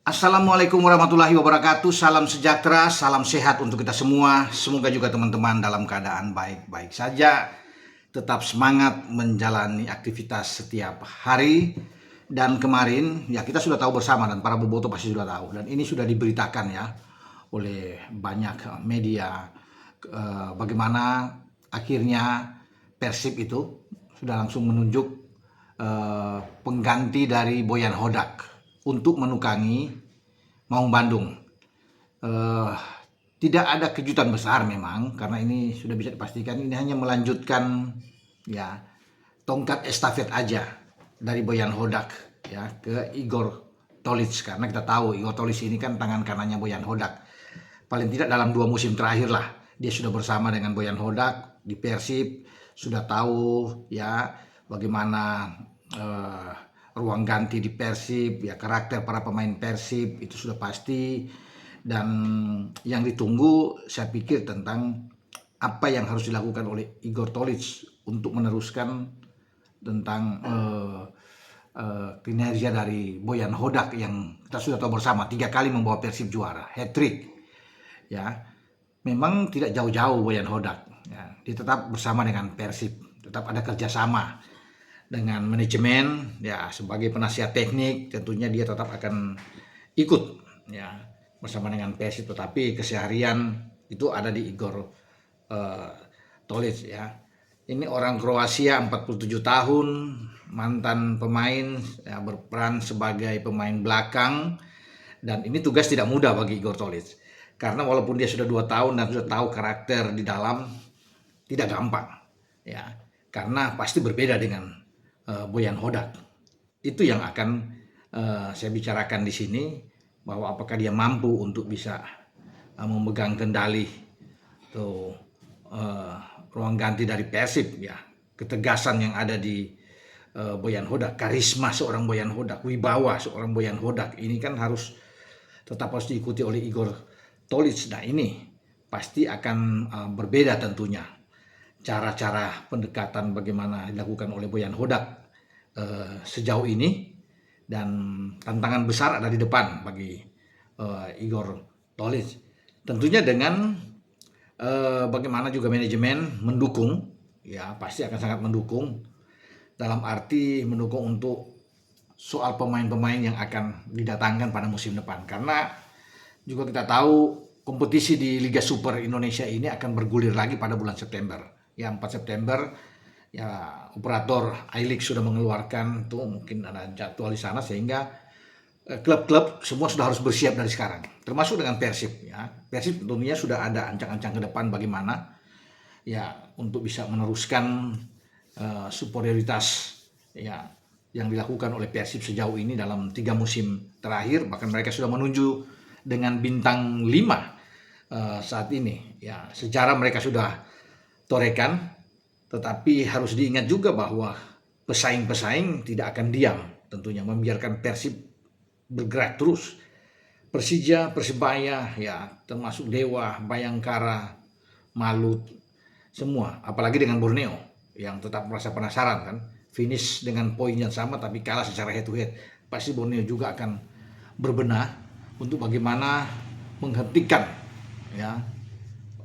Assalamualaikum warahmatullahi wabarakatuh. Salam sejahtera, salam sehat untuk kita semua. Semoga juga teman-teman dalam keadaan baik-baik saja. Tetap semangat menjalani aktivitas setiap hari. Dan kemarin ya kita sudah tahu bersama, dan para boboto pasti sudah tahu. Dan ini sudah diberitakan ya oleh banyak media, bagaimana akhirnya Persib itu sudah langsung menunjuk pengganti dari Boyan Hodak untuk menukangi Maung Bandung. Eh, Tidak ada kejutan besar memang, karena ini sudah bisa dipastikan ini hanya melanjutkan ya tongkat estafet aja dari Boyan Hodak ya ke Igor Tolic, karena kita tahu Igor Tolic ini kan tangan kanannya Boyan Hodak. Paling tidak dalam 2 musim terakhir lah dia sudah bersama dengan Boyan Hodak di Persib, sudah tahu ya bagaimana ruang ganti di Persib, ya karakter para pemain Persib itu sudah pasti. Dan yang ditunggu saya pikir tentang apa yang harus dilakukan oleh Igor Tolic untuk meneruskan tentang kinerja dari Boyan Hodak yang kita sudah tahu bersama 3 kali membawa Persib juara, hat-trick. Ya, memang tidak jauh-jauh Boyan Hodak. Ya, dia tetap bersama dengan Persib, tetap ada kerjasama dengan manajemen ya, sebagai penasihat teknik tentunya dia tetap akan ikut ya bersama dengan Persib, tetapi keseharian itu ada di Igor Tolic ya. Ini orang Kroasia, 47 tahun, mantan pemain ya, berperan sebagai pemain belakang, dan ini tugas tidak mudah bagi Igor Tolic karena walaupun dia sudah 2 tahun dan sudah tahu karakter di dalam, tidak gampang ya, karena pasti berbeda dengan Boyan Hodak. Itu yang akan saya bicarakan di sini, bahwa apakah dia mampu untuk bisa memegang kendali tuh ruang ganti dari Persib ya, ketegasan yang ada di Boyan Hodak, karisma seorang Boyan Hodak, wibawa seorang Boyan Hodak ini kan tetap harus diikuti oleh Igor Tolic. Nah ini pasti akan berbeda tentunya cara-cara pendekatan bagaimana dilakukan oleh Boyan Hodak sejauh ini, dan tantangan besar ada di depan bagi Igor Tolic. Tentunya dengan bagaimana juga manajemen mendukung, ya pasti akan sangat mendukung, dalam arti mendukung untuk soal pemain-pemain yang akan didatangkan pada musim depan. Karena juga kita tahu kompetisi di Liga Super Indonesia ini akan bergulir lagi pada bulan September. Ya 4 September ya operator I-League sudah mengeluarkan tuh, mungkin ada jadwal di sana, sehingga klub-klub semua sudah harus bersiap dari sekarang, termasuk dengan Persib ya. Persib tentunya sudah ada ancang-ancang ke depan bagaimana ya untuk bisa meneruskan superioritas ya yang dilakukan oleh Persib sejauh ini dalam 3 musim terakhir. Bahkan mereka sudah menuju dengan bintang 5 saat ini ya, sejarah mereka sudah torekan. Tetapi harus diingat juga bahwa pesaing-pesaing tidak akan diam, tentunya membiarkan Persib bergerak terus. Persija, Persebaya ya, termasuk Dewa, Bayangkara, Malut, semua, apalagi dengan Borneo yang tetap merasa penasaran kan, finish dengan poin yang sama tapi kalah secara head to head. Pasti Borneo juga akan berbenah untuk bagaimana menghentikan ya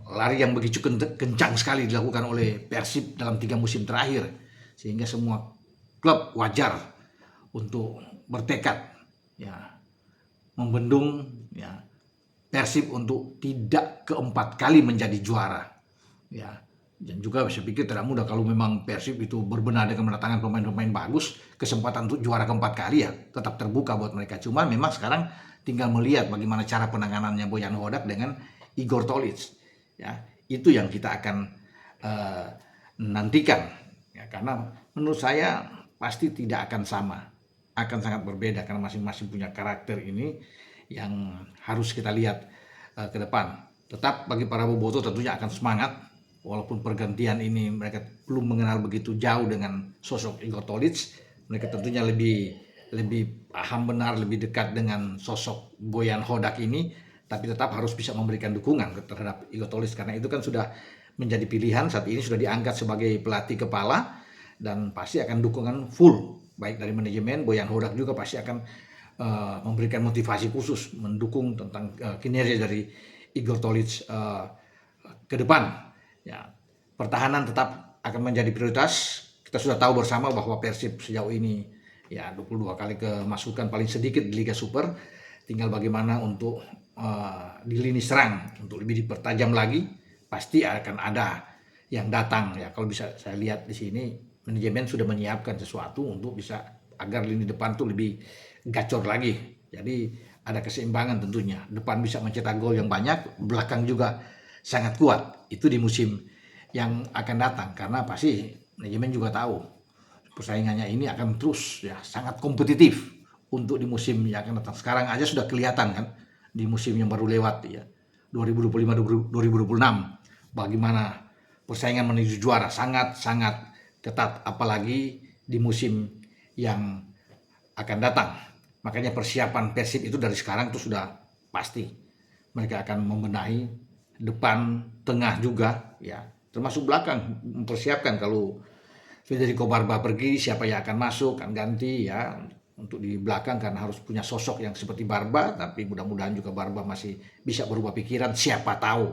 lari yang begitu kencang sekali dilakukan oleh Persib dalam 3 musim terakhir, sehingga semua klub wajar untuk bertekad ya membendung ya Persib untuk tidak ke-4 kali menjadi juara ya. Dan juga saya pikir tidak mudah kalau memang Persib itu berbenah dengan mendatangkan pemain-pemain bagus, kesempatan untuk juara ke-4 kali ya tetap terbuka buat mereka. Cuma memang sekarang tinggal melihat bagaimana cara penanganannya Boyan Hodak dengan Igor Tolic. Ya, itu yang kita akan nantikan ya, karena menurut saya pasti tidak akan sama, akan sangat berbeda karena masing-masing punya karakter ini yang harus kita lihat ke depan. Tetap bagi para boboto tentunya akan semangat, walaupun pergantian ini mereka belum mengenal begitu jauh dengan sosok Igor Tolic. Mereka tentunya lebih paham benar, lebih dekat dengan sosok Boyan Hodak ini, tapi tetap harus bisa memberikan dukungan terhadap Igor Tolic, karena itu kan sudah menjadi pilihan saat ini, sudah diangkat sebagai pelatih kepala, dan pasti akan dukungan full baik dari manajemen. Boyan Hodak juga pasti akan memberikan motivasi khusus mendukung tentang kinerja dari Igor Tolić ke depan. Ya, pertahanan tetap akan menjadi prioritas. Kita sudah tahu bersama bahwa Persib sejauh ini ya 22 kali kemasukan paling sedikit di Liga Super. Tinggal bagaimana untuk di lini serang untuk lebih dipertajam lagi. Pasti akan ada yang datang ya. Kalau bisa saya lihat di sini manajemen sudah menyiapkan sesuatu untuk bisa agar lini depan tuh lebih gacor lagi. Jadi ada keseimbangan tentunya. Depan bisa mencetak gol yang banyak, belakang juga sangat kuat. Itu di musim yang akan datang karena pasti manajemen juga tahu persaingannya ini akan terus ya sangat kompetitif untuk di musim yang akan datang. Sekarang aja sudah kelihatan kan di musim yang baru lewat ya 2025-2026 bagaimana persaingan menuju juara sangat ketat apalagi di musim yang akan datang. Makanya persiapan Persib itu dari sekarang itu sudah pasti mereka akan membenahi depan, tengah juga ya, termasuk belakang mempersiapkan kalau Federico Barba pergi siapa yang akan masuk kan ganti ya untuk di belakang kan harus punya sosok yang seperti Barba tapi mudah-mudahan juga Barba masih bisa berubah pikiran siapa tahu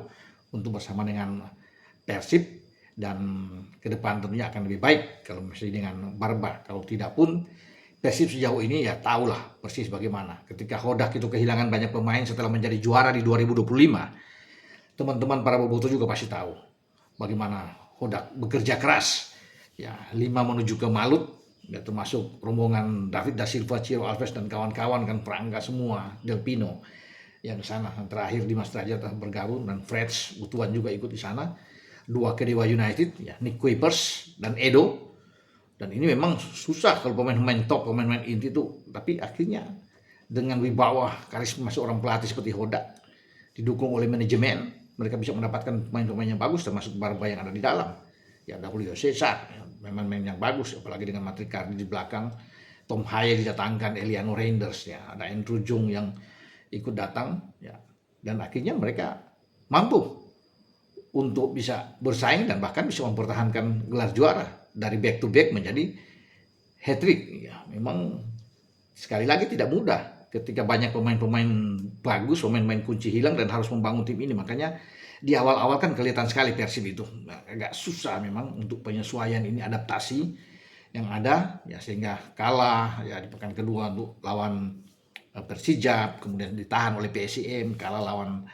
untuk bersama dengan Persib dan ke depan tentunya akan lebih baik kalau masih dengan Barba. Kalau tidak pun Persib sejauh ini ya tahulah persis bagaimana ketika Hodak itu kehilangan banyak pemain setelah menjadi juara di 2025. Teman-teman para bobotoh juga pasti tahu bagaimana Hodak bekerja keras ya 5 menuju ke Malut ya, termasuk rombongan David da Silva, Ciro Alves dan kawan-kawan kan Prangga semua, Del Pino yang di sana. Yang terakhir Dimas Derajat bergabung dan Freds Butuan juga ikut di sana. 2 ke Dewa United ya, Nick Kuipers dan Edo. Dan ini memang susah kalau pemain-pemain top, pemain-pemain inti itu, tapi akhirnya dengan wibawa karisma seorang pelatih seperti Hodak didukung oleh manajemen, mereka bisa mendapatkan pemain-pemain yang bagus termasuk Barba yang ada di dalam. Ya W Cesar, pemain-pemain yang bagus apalagi dengan Matri Cardi di belakang. Tom Haye didatangkan, Eliano Reinders ya, ada Andrew Jung yang ikut datang ya. Dan akhirnya mereka mampu untuk bisa bersaing dan bahkan bisa mempertahankan gelar juara dari back to back menjadi hat trick ya. Memang sekali lagi tidak mudah ketika banyak pemain-pemain bagus, pemain-pemain kunci hilang dan harus membangun tim ini. Makanya di awal-awal kan kelihatan sekali Persib itu agak susah memang untuk penyesuaian ini, adaptasi yang ada ya, sehingga kalah ya di pekan kedua untuk lawan Persijap, kemudian ditahan oleh PSIM, kalah lawan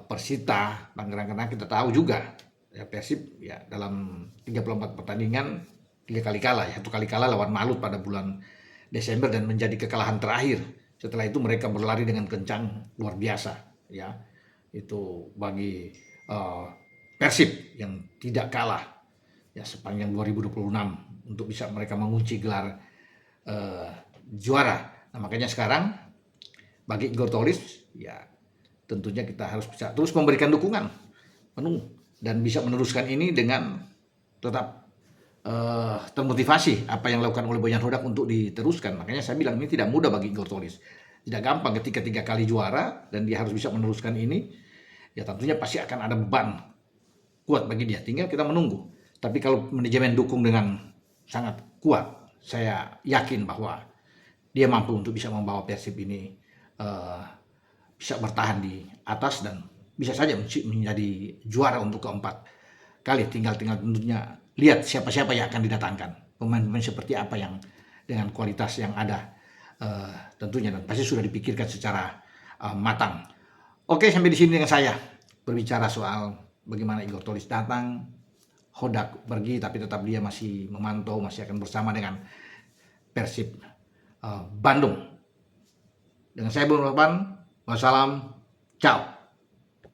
Persita Tangerang. Karena kita tahu juga ya Persib ya dalam 34 pertandingan 3 kali kalah ya, 1 kali kalah lawan Malut pada bulan Desember dan menjadi kekalahan terakhir. Setelah itu mereka berlari dengan kencang luar biasa ya. Itu bagi Persib yang tidak kalah ya sepanjang 2026 untuk bisa mereka mengunci gelar juara. Nah, makanya sekarang bagi Igor Tolić ya tentunya kita harus bisa terus memberikan dukungan penuh dan bisa meneruskan ini dengan tetap termotivasi apa yang dilakukan oleh Boyan Hodak untuk diteruskan. Makanya saya bilang ini tidak mudah bagi Igor Tolić. Tidak gampang ketika 3 kali juara dan dia harus bisa meneruskan ini. Ya tentunya pasti akan ada beban kuat bagi dia. Tinggal kita menunggu. Tapi kalau manajemen dukung dengan sangat kuat, saya yakin bahwa dia mampu untuk bisa membawa Persib ini bisa bertahan di atas dan bisa saja menjadi juara untuk keempat kali. Tinggal tentunya lihat siapa-siapa yang akan didatangkan, pemain-pemain seperti apa yang dengan kualitas yang ada tentunya, dan pasti sudah dipikirkan secara matang. Oke, sampai di sini dengan saya berbicara soal bagaimana Igor Tolić datang, Hodak pergi, tapi tetap dia masih memantau, masih akan bersama dengan Persib Bandung. Dengan saya Bung Ropan, wassalam, ciao.